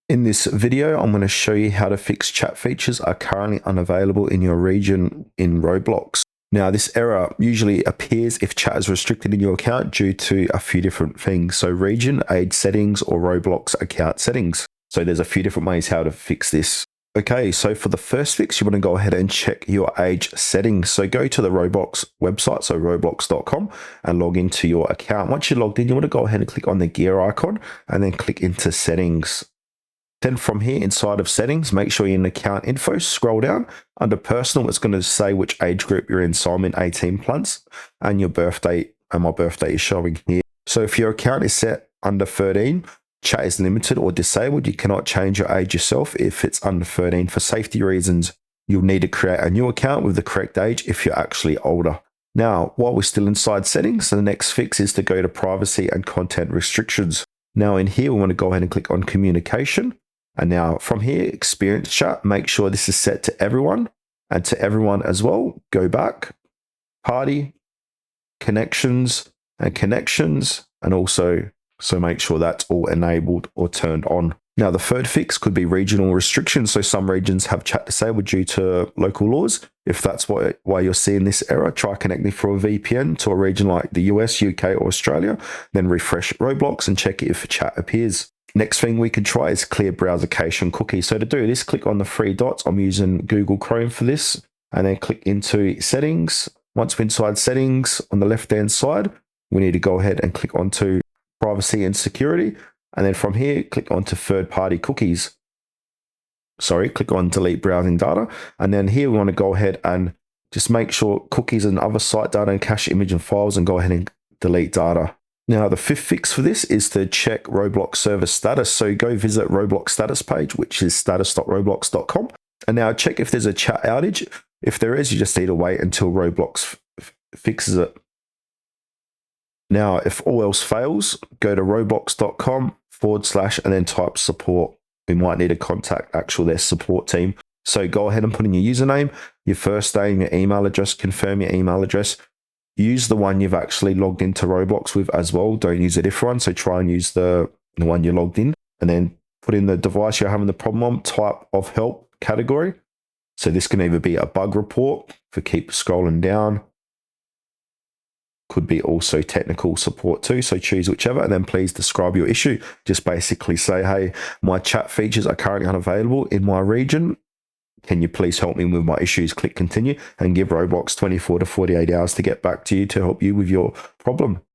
In this video, I'm going to show you how to fix chat features are currently unavailable in your region in Roblox. Now, this error usually appears if chat is restricted in your account due to a few different things. So region, age settings, or Roblox account settings. So there's a few different ways how to fix this. Okay, so for the first fix, you want to go ahead and check your age settings. So go to the Roblox website, so roblox.com, and log into your account. Once you're logged in, you want to go ahead and click on the gear icon and then click into settings. Then from here, inside of settings, make sure you're in account info, scroll down. Under personal, it's going to say which age group you're in. So I'm in 18 plus, and your birthday, and my birthday is showing here. So if your account is set under 13, chat is limited or disabled. You cannot change your age yourself if it's under 13. For safety reasons, you'll need to create a new account with the correct age if you're actually older. Now, while we're still inside settings, the next fix is to go to privacy and content restrictions. Now in here, we want to go ahead and click on communication. And now from here, experience chat, make sure this is set to everyone and to everyone as well. Go back, party, connections, and also, so make sure that's all enabled or turned on. Now the third fix could be regional restrictions. So some regions have chat disabled due to local laws. If that's why you're seeing this error, try connecting through a VPN to a region like the US, UK, or Australia, then refresh Roblox and check if chat appears. Next thing we could try is clear browser cache and cookies. So to do this, click on the three dots. I'm using Google Chrome for this, and then click into settings. Once we're inside settings on the left-hand side, we need to go ahead and click onto privacy and security. And then from here, click onto third-party cookies. Click on delete browsing data. And then here we want to go ahead and just make sure cookies and other site data and cache image and files, and go ahead and delete data. Now, the fifth fix for this is to check Roblox server status. So go visit Roblox status page, which is status.roblox.com. And now check if there's a chat outage. If there is, you just need to wait until Roblox fixes it. Now, if all else fails, go to roblox.com / and then type support. We might need to contact their support team. So go ahead and put in your username, your first name, your email address, confirm your email address. Use the one you've actually logged into Roblox with as well. Don't use a different one. So try and use the one you logged in, and then put in the device you're having the problem on, type of help category. So this can either be a bug report, for keep scrolling down. Could be also technical support too. So choose whichever, and then please describe your issue. Just basically say, hey, my chat features are currently unavailable in my region. Can you please help me with my issues? Click continue, and give Roblox 24 to 48 hours to get back to you to help you with your problem.